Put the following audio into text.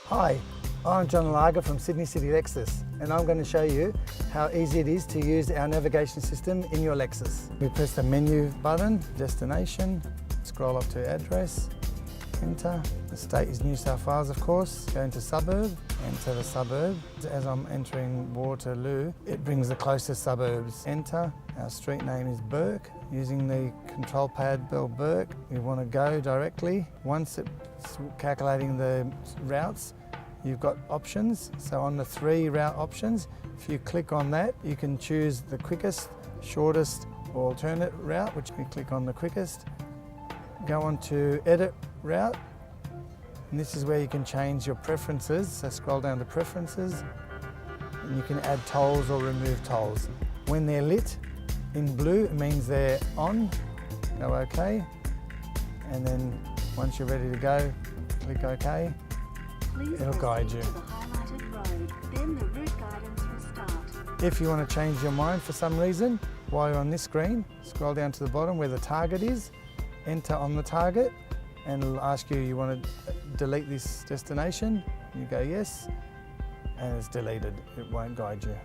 Hi, I'm John Lager from Sydney City Lexus, and I'm going to show you how easy it is to use our navigation system in your Lexus. We press the menu button, destination, scroll up to address, enter. The state is New South Wales, of course. Go into suburb, enter the suburb. As I'm entering Waterloo, it brings the closest suburbs. Enter. Our street name is Burke. Using the control pad bell Burke, we want to go directly. Once it's calculating the routes, you've got options. So on the 3 route options, if you click on that, you can choose the quickest, shortest, or alternate route, which we click on the quickest. Go on to edit route, and this is where you can change your preferences. So scroll down to preferences, and you can add tolls or remove tolls. When they're lit in blue, it means they're on. Go OK, and then once you're ready to go, click OK. It'll guide you. To the highlighted road, then the route guidance will start. If you want to change your mind for some reason, while you're on this screen, scroll down to the bottom where the target is, enter on the target, and it'll ask you want to delete this destination. You go yes, and it's deleted. It won't guide you.